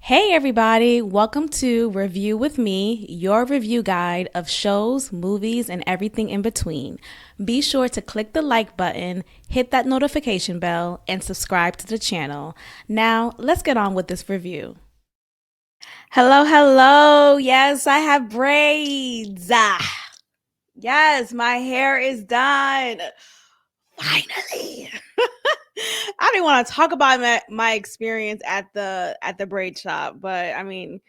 Hey everybody, welcome to Review with Me, your review guide of shows, movies, and everything in between. Be sure to click the like button, hit that notification bell, and subscribe to the channel. Now, let's get on with this review. Hello, hello. Yes, I have braids. Yes, my hair is done. Finally. I didn't want to talk about my experience at the braid shop, but I mean,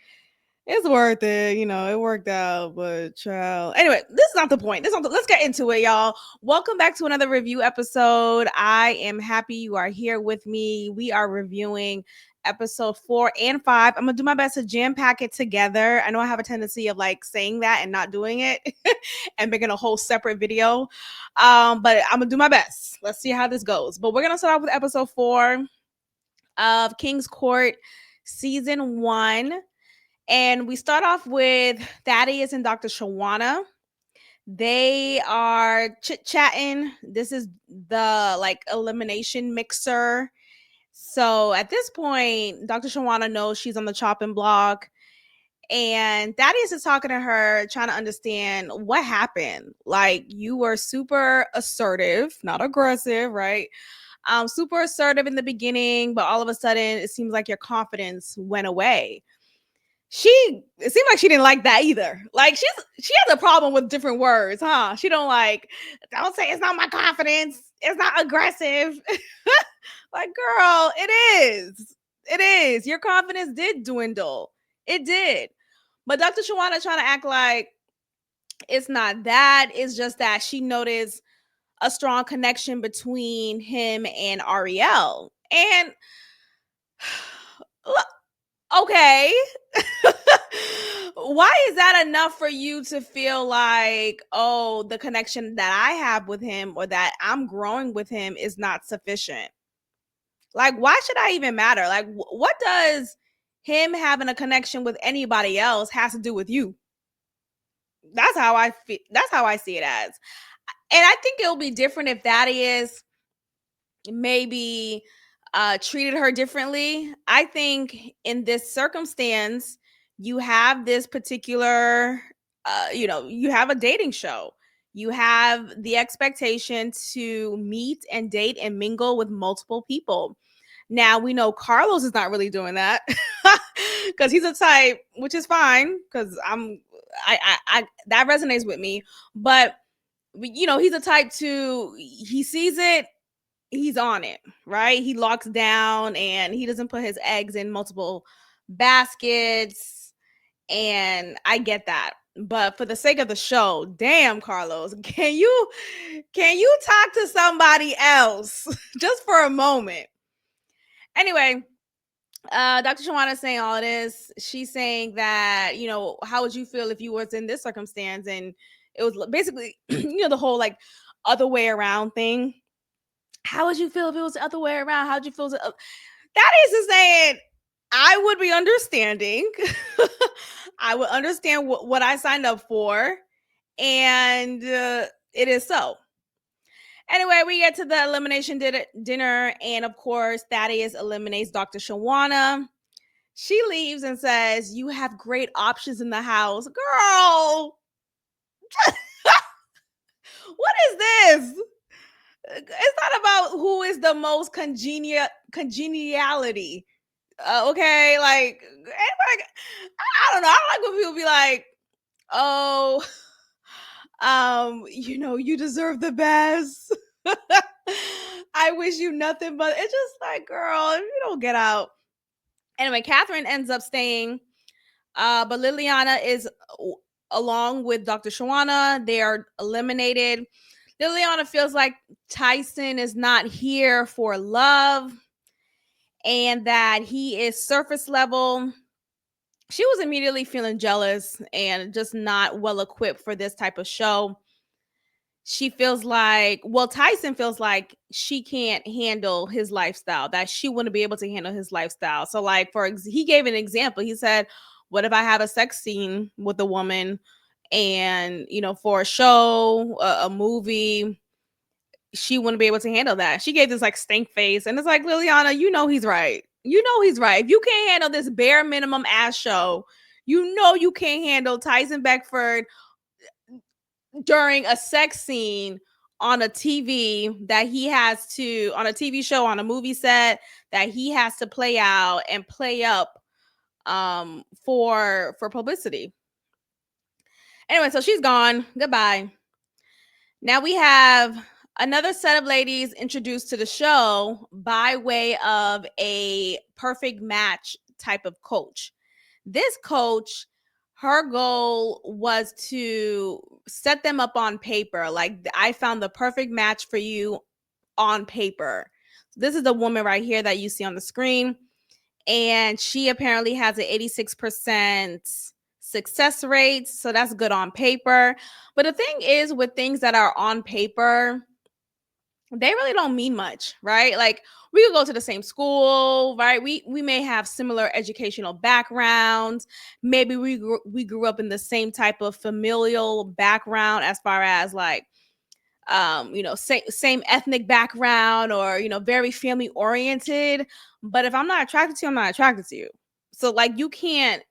it's worth it, it worked out, but child. Anyway, this is not the point. Let's get into it, y'all. Welcome back to another review episode. I am happy you are here with me. We are reviewing episode 4 and 5. I'm gonna do my best to jam pack it together. I know I have a tendency of like saying that and not doing it and making a whole separate video. But I'm gonna do my best. Let's see how this goes. But we're gonna start off with episode 4 of King's Court season 1. And we start off with Thaddeus and Dr. Shawana. They are chit-chatting. This is the like elimination mixer. So at this point, Dr. Shawana knows she's on the chopping block. And Thaddeus is talking to her, trying to understand what happened. Like, you were super assertive, not aggressive, right? Super assertive in the beginning, but all of a sudden it seems like your confidence went away. It seemed like she didn't like that either. Like, she has a problem with different words, huh? She don't say it's not my confidence. It's not aggressive. Like, girl, it is. It is. Your confidence did dwindle. It did. But Dr. Shawana trying to act like it's not that. It's just that she noticed a strong connection between him and Ariel. And okay. Why is that enough for you to feel like, oh, the connection that I have with him or that I'm growing with him is not sufficient? Like, why should I even matter? Like, what does him having a connection with anybody else has to do with you? That's how I feel. That's how I see it as. And I think it'll be different if Thaddeus maybe treated her differently. I think in this circumstance, you have this particular, you have a dating show. You have the expectation to meet and date and mingle with multiple people. Now we know Carlos is not really doing that because he's a type, which is fine because I that resonates with me. But he's a type to he sees it, he's on it, right? He locks down and he doesn't put his eggs in multiple baskets. And I get that. But for the sake of the show, damn, Carlos, can you talk to somebody else just for a moment? Anyway, Dr. Shawana is saying all of this. She's saying that, how would you feel if you was in this circumstance? And it was basically, the whole like other way around thing. How would you feel if it was the other way around? How'd you feel? That is saying, I would be understanding. I would understand what I signed up for. And it is so. Anyway, we get to the elimination dinner. And of course, Thaddeus eliminates Dr. Shawana. She leaves and says, "You have great options in the house." Girl, what is this? It's not about who is the most congeniality. Okay, like anybody, I don't know. I don't like when people be like, "Oh, you deserve the best." I wish you nothing but. It's just like, girl, if you don't get out. Anyway, Catherine ends up staying, but Liliana is along with Dr. Shawana. They are eliminated. Liliana feels like Tyson is not here for love and that he is surface level. She was immediately feeling jealous and just not well equipped for this type of show. She feels like, well, Tyson feels like she can't handle his lifestyle, that she wouldn't be able to handle his lifestyle. So, like, he gave an example. He said, "What if I have a sex scene with a woman and, for a show, a movie, she wouldn't be able to handle that." She gave this like stink face. And it's like, Liliana, he's right. You know he's right. If you can't handle this bare minimum ass show, you know you can't handle Tyson Beckford during a sex scene on a TV that he has to, on a TV show, on a movie set that he has to play out and play up for publicity. Anyway, so she's gone. Goodbye. Now we have another set of ladies introduced to the show by way of a perfect match type of coach. This coach, her goal was to set them up on paper. Like, I found the perfect match for you on paper. This is the woman right here that you see on the screen. And she apparently has an 86% success rate. So that's good on paper. But the thing is, with things that are on paper, they really don't mean much, right? Like, we could go to the same school, right? We may have similar educational backgrounds. Maybe we grew up in the same type of familial background, as far as like same ethnic background, or very family oriented. But if I'm not attracted to you, I'm not attracted to you. So like, you can't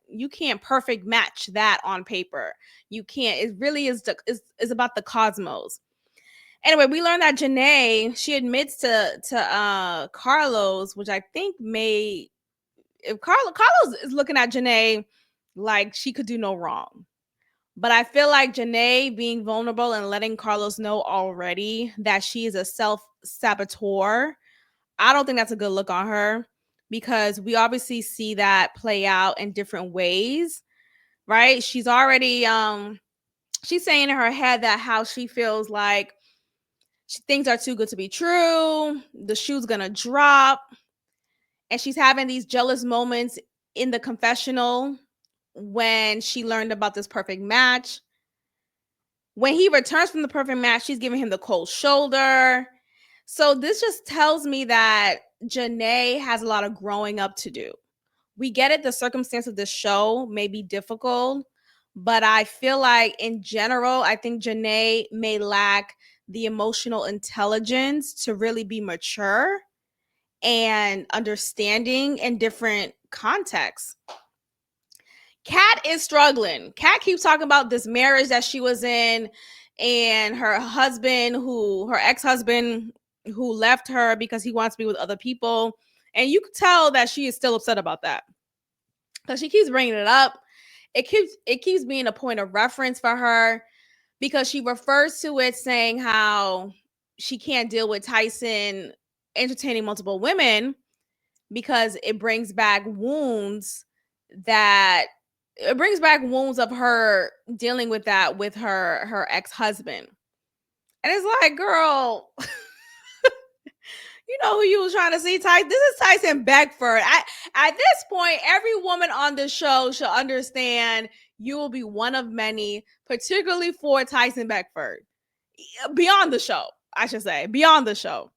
perfect match that on paper. You can't. It really is about the cosmos. Anyway, we learned that Janae, she admits to Carlos, which I think if Carlos is looking at Janae like she could do no wrong. But I feel like Janae being vulnerable and letting Carlos know already that she is a self-saboteur, I don't think that's a good look on her, because we obviously see that play out in different ways, right? She's already she's saying in her head that how she feels like things are too good to be true, the shoe's gonna drop, and she's having these jealous moments in the confessional when she learned about this perfect match. When he returns from the perfect match, she's giving him the cold shoulder. So this just tells me that Janae has a lot of growing up to do. We get it, the circumstance of this show may be difficult, but I feel like in general, I think Janae may lack the emotional intelligence to really be mature and understanding in different contexts. Kat is struggling. Kat keeps talking about this marriage that she was in, and her ex-husband who left her because he wants to be with other people. And you can tell that she is still upset about that, because she keeps bringing it up. It keeps being a point of reference for her, because she refers to it saying how she can't deal with Tyson entertaining multiple women because it brings back wounds of her dealing with that with her ex-husband. And it's like, girl, you know who you was trying to see, Tyson? This is Tyson Beckford. At this point, every woman on this show should understand you will be one of many, particularly for Tyson Beckford. Beyond the show, I should say. Beyond the show.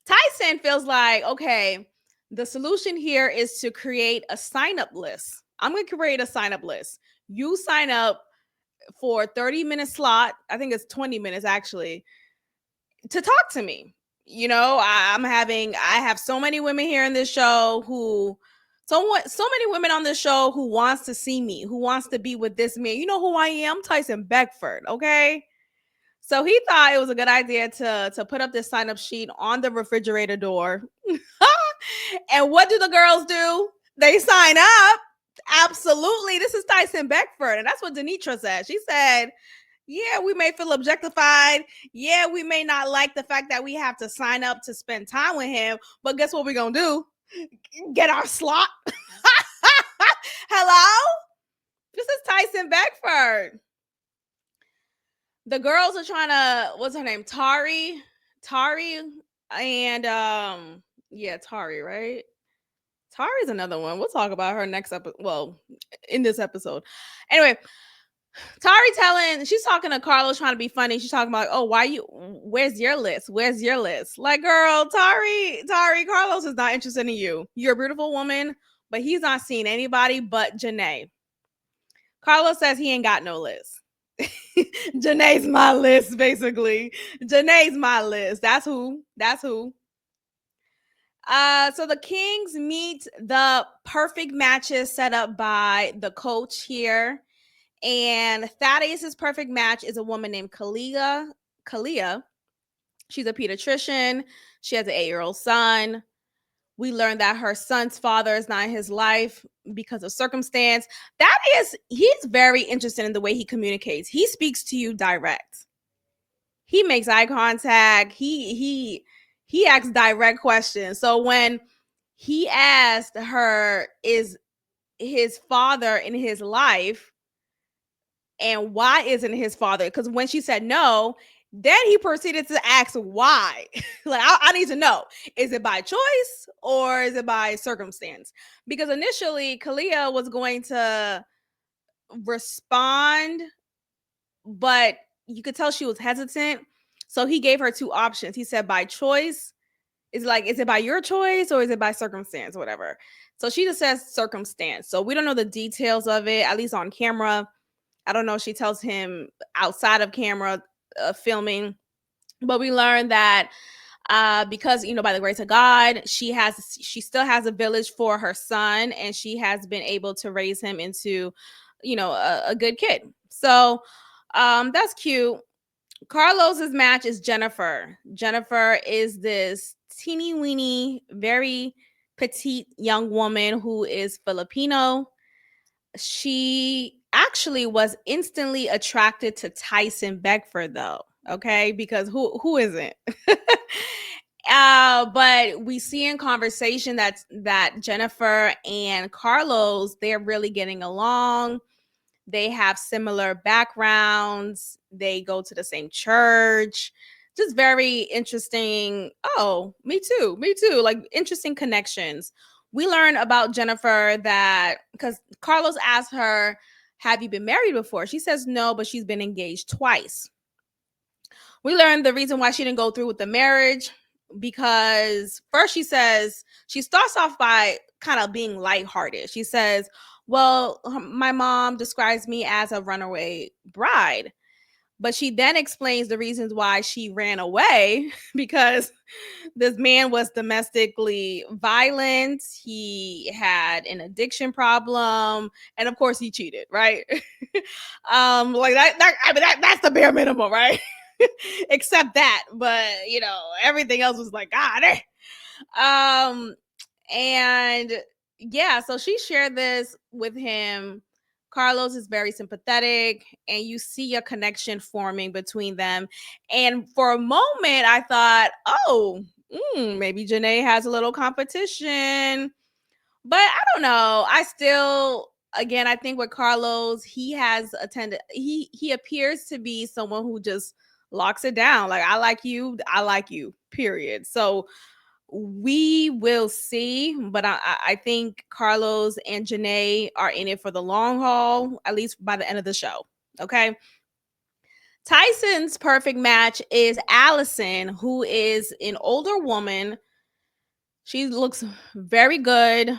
Tyson feels like, okay, the solution here is to create a sign-up list. I'm going to create a sign-up list. You sign up for a 30-minute slot. I think it's 20 minutes actually, to talk to me. I have so many women here in this show so many women on this show who wants to see me, who wants to be with this man. You know who I am? Tyson Beckford. Okay. So he thought it was a good idea to put up this sign up sheet on the refrigerator door. And what do the girls do? They sign up. Absolutely. This is Tyson Beckford. And that's what Denitra said. She said, yeah, we may feel objectified. Yeah, we may not like the fact that we have to sign up to spend time with him. But guess what we're going to do? Get our slot. Hello? This is Tyson Beckford. The girls are trying to, what's her name? Tari, and yeah, Tari, right? Tari's another one. We'll talk about her next episode. Well, in this episode. Anyway, she's talking to Carlos, trying to be funny. She's talking about, oh, where's your list? Where's your list? Like, girl, Tari, Carlos is not interested in you. You're a beautiful woman, but he's not seeing anybody but Janae. Carlos says he ain't got no list. Janae's my list, basically. Janae's my list. That's who. So the Kings meet the perfect matches set up by the coach here. And Thaddeus's perfect match is a woman named Kalia. She's a pediatrician. She has an 8-year-old son. We learned that her son's father is not in his life because of circumstance. He's very interested in the way he communicates. He speaks to you direct. He makes eye contact. He asks direct questions. So when he asked her, is his father in his life, and why isn't his father? Because when she said no, then he proceeded to ask why. Like, I need to know, is it by choice or is it by circumstance? Because initially Kalia was going to respond, but you could tell she was hesitant. So he gave her two options. He said by choice. Is it by your choice or is it by circumstance or whatever? So she just says circumstance. So we don't know the details of it, at least on camera. I don't know if she tells him outside of camera filming, but we learned that because, by the grace of God, she still has a village for her son, and she has been able to raise him into, a good kid. So that's cute. Carlos's match is Jennifer. Jennifer is this teeny weeny, very petite young woman who is Filipino. She actually was instantly attracted to Tyson Beckford, though. Okay, because who isn't? But we see in conversation that Jennifer and Carlos, they're really getting along. They have similar backgrounds. They go to the same church. Just very interesting. Oh, me too. Me too. Like, interesting connections. We learn about Jennifer that because Carlos asked her, have you been married before? She says no, but she's been engaged twice. We learned the reason why she didn't go through with the marriage because first she starts off by kind of being lighthearted. She says, well, my mom describes me as a runaway bride. But she then explains the reasons why she ran away because this man was domestically violent. He had an addiction problem. And of course he cheated, right? Like that's the bare minimum, right? Except that. But everything else was like, God. And yeah, so she shared this with him. Carlos is very sympathetic, and you see a connection forming between them. And for a moment, I thought, oh, maybe Janae has a little competition. But I don't know. Again, I think with Carlos, he appears to be someone who just locks it down. Like, I like you, period. So we will see, but I think Carlos and Janae are in it for the long haul, at least by the end of the show. Okay. Tyson's perfect match is Allison, who is an older woman. She looks very good.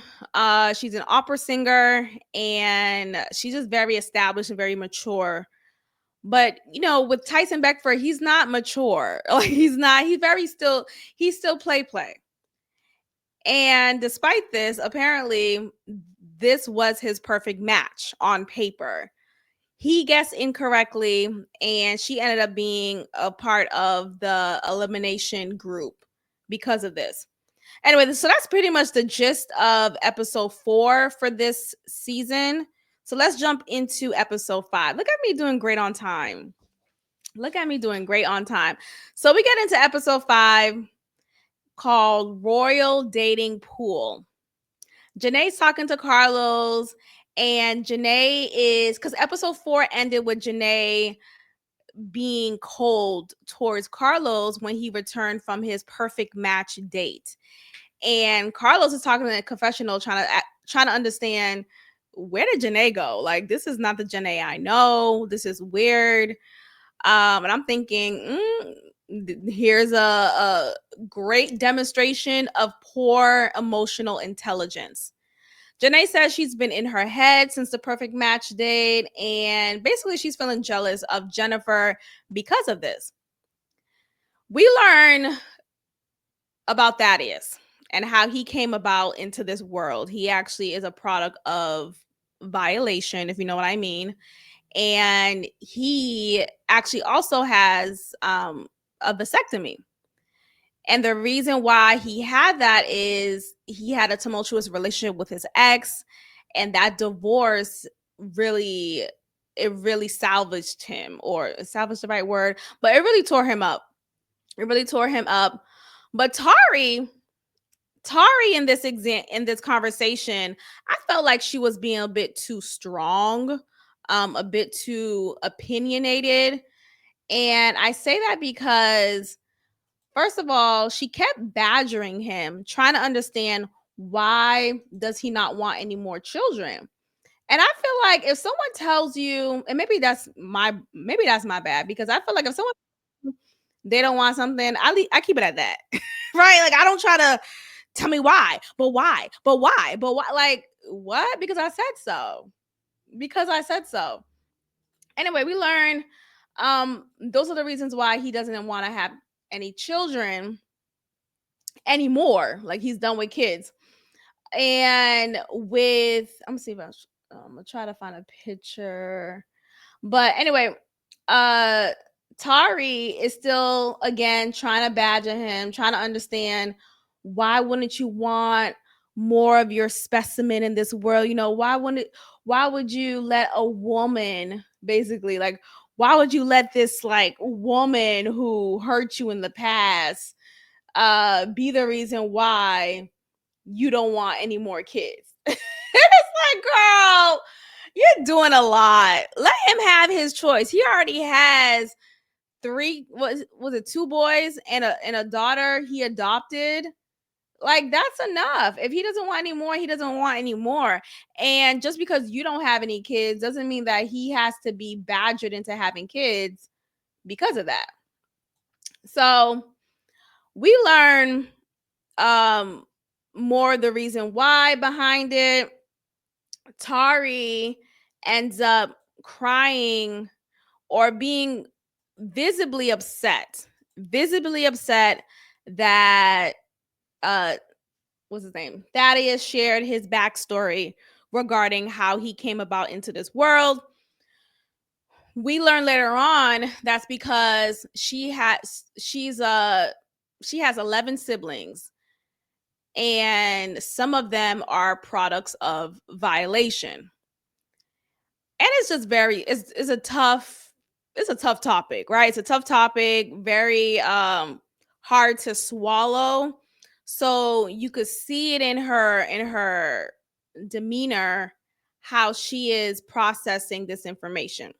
She's an opera singer, and she's just very established and very mature. But with Tyson Beckford, he's not mature. Like, he's not. He's still play. And despite this, apparently, this was his perfect match on paper. He guessed incorrectly, and she ended up being a part of the elimination group because of this. Anyway, so that's pretty much the gist of episode 4 for this season. So let's jump into episode 5. Look at me doing great on time. So we get into episode 5 called Royal Dating Pool. Janae's talking to Carlos, and Janae is, because episode 4 ended with Janae being cold towards Carlos when he returned from his perfect match date. And Carlos is talking in a confessional, trying to understand, where did Janae go? Like, this is not the Janae I know. This is weird. And I'm thinking, here's a great demonstration of poor emotional intelligence. Janae says she's been in her head since the perfect match date, and basically she's feeling jealous of Jennifer because of this. We learn about Thaddeus. and how he came about into this world. He actually is a product of violation, if you know what I mean. And he actually also has a vasectomy. And the reason why he had that is he had a tumultuous relationship with his ex, and that divorce really it really salvaged him, or salvaged the right word, but it really tore him up. It really tore him up. But Tari in this conversation, I felt like she was being a bit too strong, a bit too opinionated. And I say that because first of all, she kept badgering him, trying to understand why does he not want any more children. And I feel like if someone tells you, and maybe that's my bad, because I feel like if someone they don't want something, I keep it at that. Right? Like I don't try to tell me why, but why, but why, but why, like what? Because I said so. Because I said so. Anyway, we learn those are the reasons why he doesn't want to have any children anymore. Like he's done with kids. And with I'm gonna see if I'm gonna try to find a picture. But anyway, uh Tari is still again trying to badger him, trying to understand why wouldn't you want more of your specimen in this world? You know, why would you let a woman basically like why would you let this like woman who hurt you in the past be the reason why you don't want any more kids? It's like, girl, you're doing a lot. Let him have his choice. He already has three, was it two boys and a daughter he adopted. Like that's enough. If he doesn't want any more, he doesn't want any more. And just because you don't have any kids doesn't mean that he has to be badgered into having kids because of that. So we learn um more the reason why behind it. Tari ends up crying or being visibly upset that uh what's his name? Thaddeus shared his backstory regarding how he came about into this world. We learn later on that's because she has 11 siblings, and some of them are products of violation. And it's just it's a tough topic, right? It's a tough topic, very hard to swallow. So you could see it in her demeanor how she is processing this information.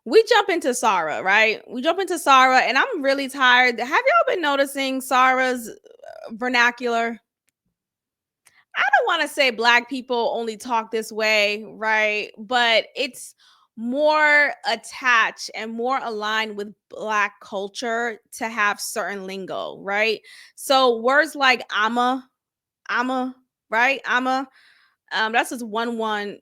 We jump into Sarah, right? We jump into Sarah, and I'm really tired. Have y'all been noticing Sarah's vernacular? I don't want to say black people only talk this way, right? But it's more attached and more aligned with black culture to have certain lingo, right? So words like I'm a, right? That's just one.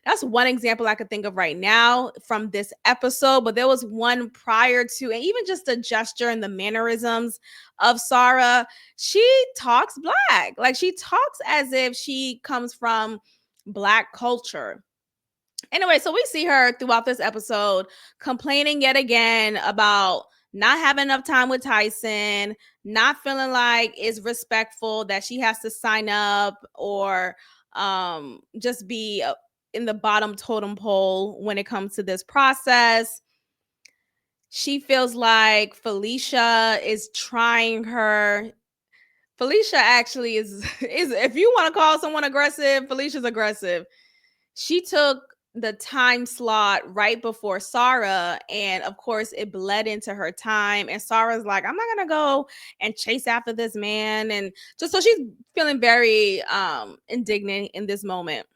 That's one example I could think of right now from this episode. But there was one prior to, and even just the gesture and the mannerisms of Sarah. She talks black, like she talks as if she comes from black culture. Anyway, so we see her throughout this episode complaining yet again about not having enough time with Tyson, not feeling like it's respectful that she has to sign up or just be in the bottom totem pole when it comes to this process. She feels like Felicia is trying her. Felicia actually is if you want to call someone aggressive, Felicia's aggressive. She took the time slot right before Sarah, and of course it bled into her time, and Sarah's like, I'm not gonna go and chase after this man, and just so she's feeling very indignant in this moment.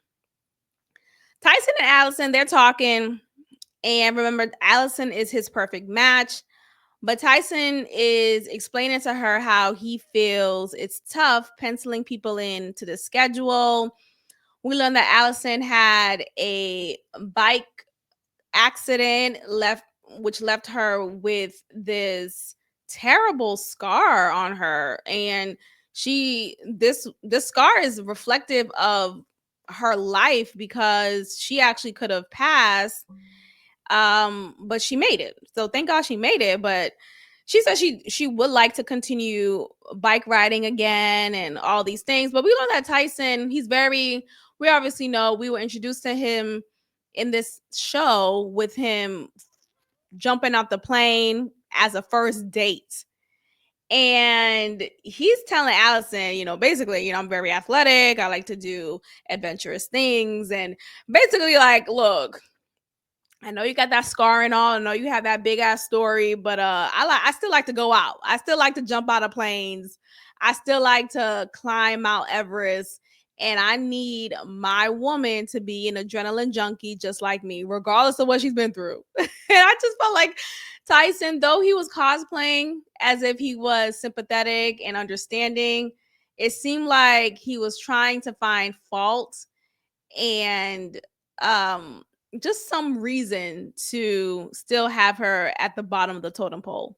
Tyson and Allison, they're talking, and remember, Allison is his perfect match. But Tyson is explaining to her how he feels it's tough penciling people into the schedule. We learned that Allison had a bike accident which left her with this terrible scar on her, and this scar is reflective of her life because she actually could have passed, but she made it. So thank God she made it. But she said she would like to continue bike riding again and all these things. But we learned that Tyson, we obviously know, we were introduced to him in this show with him jumping out the plane as a first date. And he's telling Allison, basically, I'm very athletic. I like to do adventurous things. And basically, like, look, I know you got that scar and all. I know you have that big ass story, but I still like to go out. I still like to jump out of planes. I still like to climb Mount Everest. And I need my woman to be an adrenaline junkie just like me, regardless of what she's been through. And I just felt like Tyson, though he was cosplaying as if he was sympathetic and understanding, it seemed like he was trying to find fault and just some reason to still have her at the bottom of the totem pole.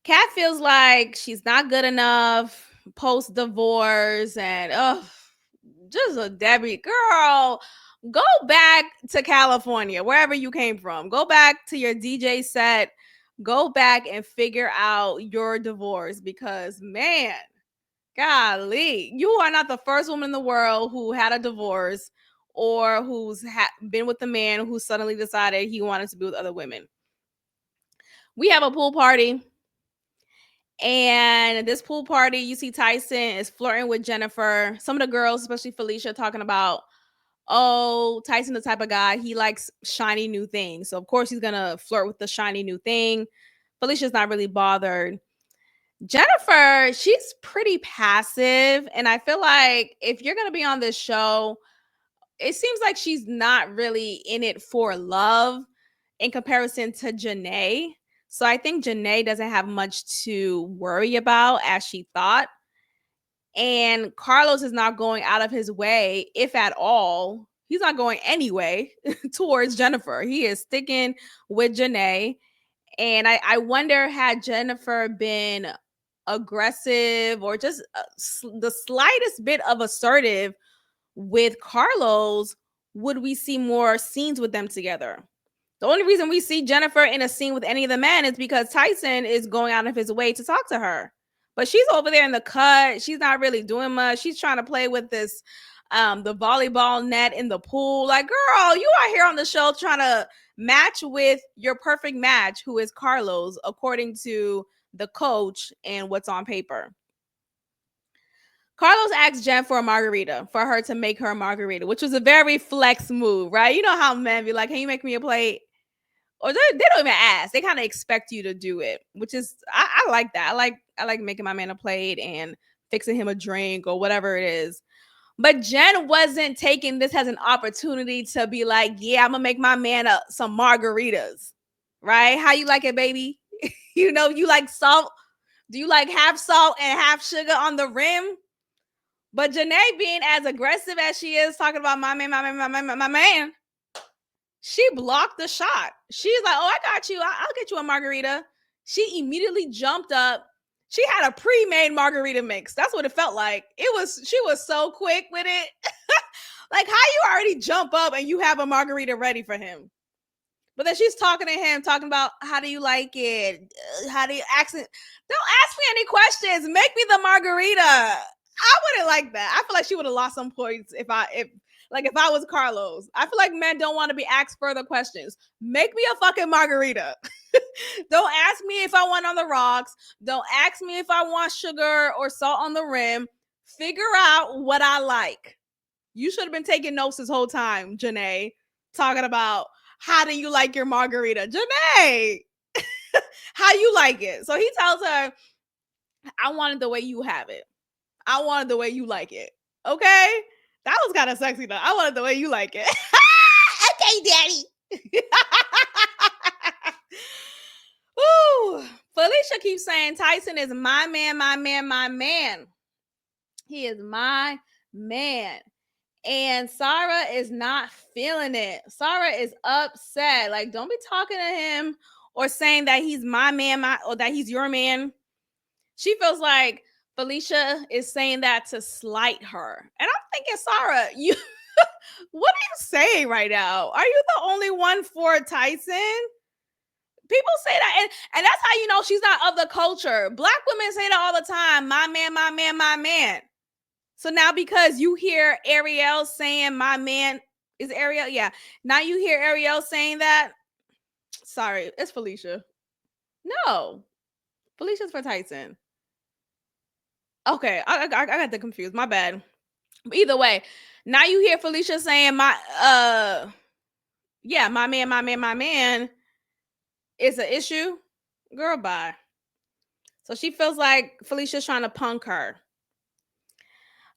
Kat feels like she's not good enough post divorce, and just a Debbie girl. Go back to California, wherever you came from. Go back to your DJ set. Go back and figure out your divorce because, man, golly, you are not the first woman in the world who had a divorce or who's been with a man who suddenly decided he wanted to be with other women. We have a pool party. And this pool party, you see Tyson is flirting with Jennifer. Some of the girls, especially Felicia, talking about, oh, Tyson the type of guy, he likes shiny new things. So, of course, he's going to flirt with the shiny new thing. Felicia's not really bothered. Jennifer, she's pretty passive. And I feel like if you're going to be on this show, it seems like she's not really in it for love in comparison to Janae. So I think Janae doesn't have much to worry about as she thought. And Carlos is not going out of his way, if at all. He's not going anyway towards Jennifer. He is sticking with Janae. And I wonder, had Jennifer been aggressive or just the slightest bit of assertive with Carlos, would we see more scenes with them together? The only reason we see Jennifer in a scene with any of the men is because Tyson is going out of his way to talk to her. But she's over there in the cut. She's not really doing much. She's trying to play with this, the volleyball net in the pool. Like, girl, you are here on the show trying to match with your perfect match, who is Carlos, according to the coach and what's on paper. Carlos asked Jen for a margarita, for her to make her a margarita, which was a very flex move, right? You know how men be like, can you make me a plate? Or they don't even ask. They kind of expect you to do it, which is, I like that. I like making my man a plate and fixing him a drink or whatever it is. But Jen wasn't taking this as an opportunity to be like, yeah, I'm going to make my man some margaritas, right? How you like it, baby? You like salt. Do you like half salt and half sugar on the rim? But Janae, being as aggressive as she is, talking about my man, she blocked the shot. She's like, oh, I got you. I'll get you a margarita. She immediately jumped up. She had a pre-made margarita mix. That's what it felt like. She was so quick with it. Like, how you already jump up and you have a margarita ready for him? But then she's talking to him, talking about, how do you like it? How do you accent? Don't ask me any questions. Make me the margarita. I wouldn't like that. I feel like she would have lost some points if I was Carlos. I feel like men don't want to be asked further questions. Make me a fucking margarita. Don't ask me if I want on the rocks. Don't ask me if I want sugar or salt on the rim. Figure out what I like. You should have been taking notes this whole time, Janae, talking about, how do you like your margarita? Janae, how you like it? So he tells her, I want it the way you have it. I want it the way you like it. Okay? That was kind of sexy though. I want it the way you like it. Okay, daddy. Ooh. Felicia keeps saying Tyson is my man, my man, my man. He is my man. And Sarah is not feeling it. Sarah is upset. Like, don't be talking to him or saying that he's my man, or that he's your man. She feels like Felicia is saying that to slight her. And I'm thinking, Sarah, you what are you saying right now? Are you the only one for Tyson? People say that, and that's how you know she's not of the culture. Black women say that all the time. My man, my man, my man. So now because you hear Ariel saying my man is Ariel, yeah. Now you hear Ariel saying that. Sorry, it's Felicia. No, Felicia's for Tyson. Okay, I got that confused. My bad. But either way, now you hear Felicia saying yeah, my man, my man, my man is an issue. Girl, bye. So she feels like Felicia's trying to punk her.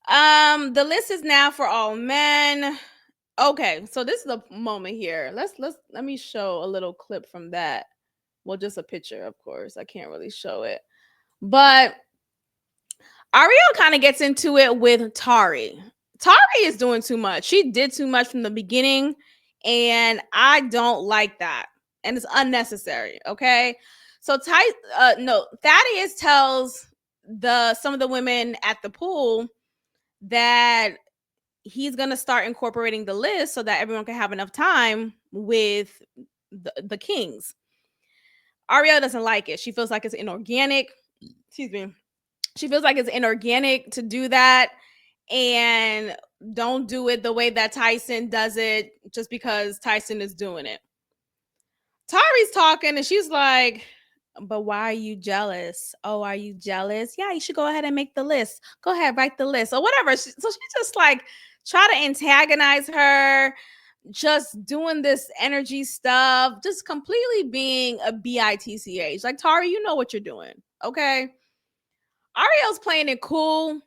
The list is now for all men. Okay, so this is the moment here. Let me show a little clip from that. Well, just a picture, of course. I can't really show it. But Ariel kind of gets into it with Tari. Tari is doing too much. She did too much from the beginning, and I don't like that. And it's unnecessary. Okay. So Thaddeus tells some of the women at the pool that he's gonna start incorporating the list so that everyone can have enough time with the kings. Ariel doesn't like it. She feels like it's inorganic. Excuse me. She feels like it's inorganic to do that, and don't do it the way that Tyson does it just because Tyson is doing it. Tari's talking and she's like, but why are you jealous? Oh, are you jealous? Yeah, you should go ahead and make the list. Go ahead, write the list or whatever. So she just like try to antagonize her, just doing this energy stuff, just completely being a bitch. Like, Tari, you know what you're doing, okay? Ariel's playing it cool,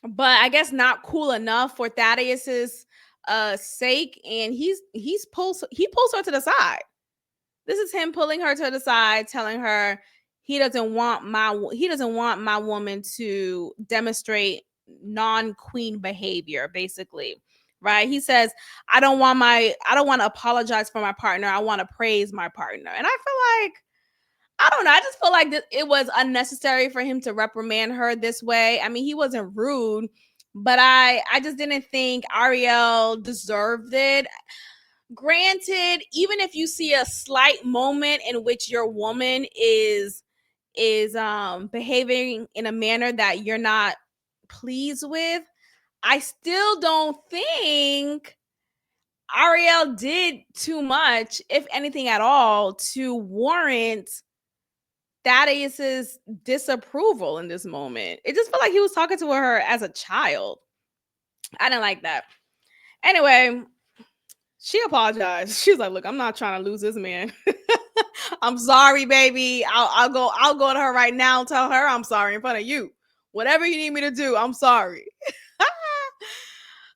but I guess not cool enough for Thaddeus's sake, and he pulls her to the side. This is him pulling her to the side, telling her he doesn't want my woman to demonstrate non-queen behavior, basically. Right? He says, I don't want to apologize for my partner. I want to praise my partner. And I feel like, I don't know. I just feel like it was unnecessary for him to reprimand her this way. I mean, he wasn't rude, but I just didn't think Ariel deserved it. Granted, even if you see a slight moment in which your woman is behaving in a manner that you're not pleased with, I still don't think Ariel did too much, if anything at all, to warrant Thaddeus's disapproval in this moment. It just felt like he was talking to her as a child. I didn't like that. Anyway, she apologized. She was like, "Look, I'm not trying to lose this man. I'm sorry, baby. I'll go to her right now and tell her I'm sorry in front of you. Whatever you need me to do, I'm sorry."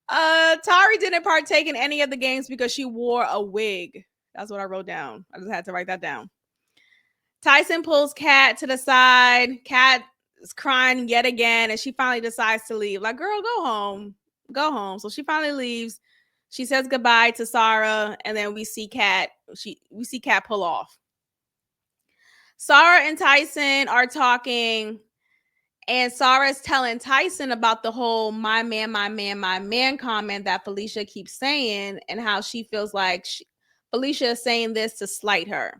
Tari didn't partake in any of the games because she wore a wig. That's what I wrote down. I just had to write that down. Tyson pulls Kat to the side. Kat is crying yet again, and she finally decides to leave. Like, girl, go home. Go home. So she finally leaves. She says goodbye to Sarah, and then we see Kat. We see Kat pull off. Sarah and Tyson are talking, and Sarah's telling Tyson about the whole my man, my man, my man comment that Felicia keeps saying, and how she feels like Felicia is saying this to slight her.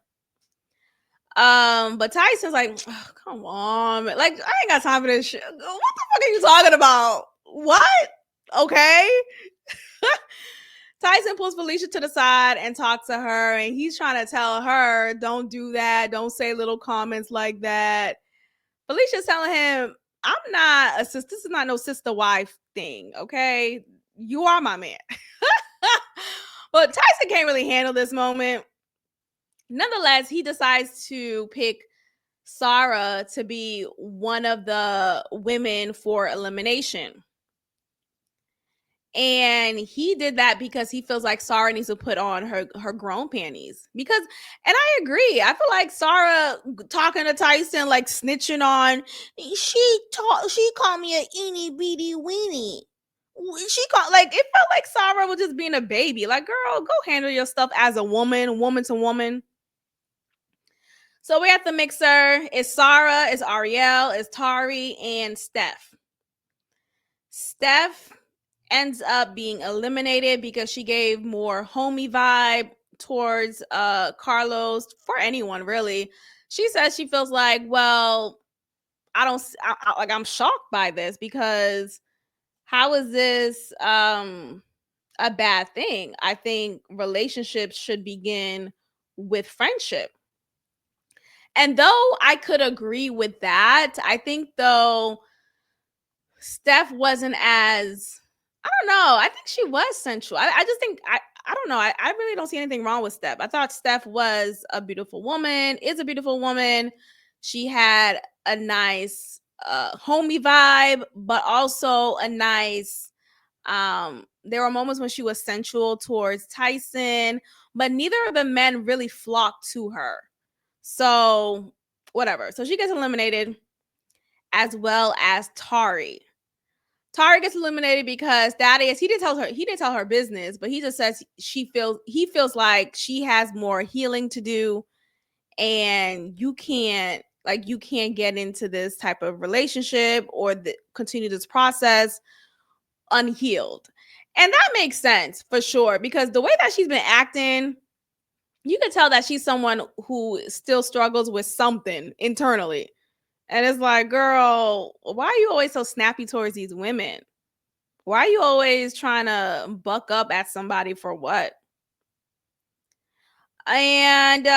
But Tyson's like, oh, come on, man. Like, I ain't got time for this shit. What the fuck are you talking about? What? Okay. Tyson pulls Felicia to the side and talks to her, and he's trying to tell her, don't do that. Don't say little comments like that. Felicia's telling him, I'm not a sister. This is not no sister wife thing, okay? You are my man. But Tyson can't really handle this moment. Nonetheless, he decides to pick Sarah to be one of the women for elimination. And he did that because he feels like Sarah needs to put on her grown panties. Because, and I agree, I feel like Sarah talking to Tyson, like snitching on, she called me a eeny beady weenie. Like, it felt like Sarah was just being a baby. Like, girl, go handle your stuff as a woman to woman. So we're at the mixer. It's Sarah, it's Ariel, it's Tari, and Steph. Steph ends up being eliminated because she gave more homie vibe towards Carlos, for anyone really. She says she feels like, well, I'm shocked by this because how is this a bad thing? I think relationships should begin with friendship. And though I could agree with that, I think though Steph wasn't as, I don't know. I think she was sensual. I just think I don't know. I really don't see anything wrong with Steph. I thought Steph was a beautiful woman, is a beautiful woman. She had a nice homey vibe, but also a nice there were moments when she was sensual towards Tyson, but neither of the men really flocked to her. So, whatever. So she gets eliminated as well as Tari. Tari gets eliminated because Thaddeus, he didn't tell her business, but he just says he feels like she has more healing to do, and you can't get into this type of relationship or continue this process unhealed. And that makes sense for sure, because the way that she's been acting, you can tell that she's someone who still struggles with something internally. And it's like, girl, why are you always so snappy towards these women? Why are you always trying to buck up at somebody for what? And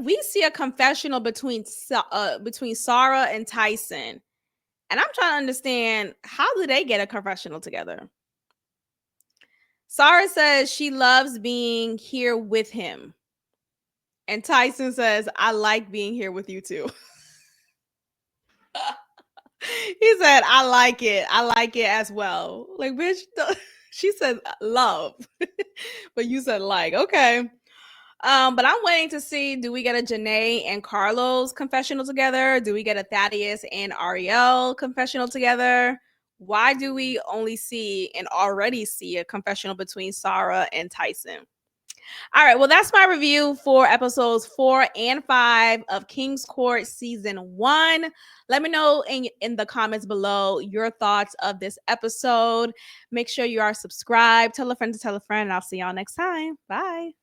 we see a confessional between Sarah and Tyson. And I'm trying to understand, how do they get a confessional together? Sarah says she loves being here with him. And Tyson says, I like being here with you too. He said, I like it. I like it as well. Like, bitch, she said love, but you said like, okay. But I'm waiting to see, do we get a Janae and Carlos confessional together? Do we get a Thaddeus and Ariel confessional together? Why do we only see and already see a confessional between Sarah and Tyson? All right, well, that's my review for episodes 4 and 5 of King's Court season 1. Let me know in the comments below your thoughts of this episode. Make sure you are subscribed. Tell a friend to tell a friend, and I'll see y'all next time. Bye.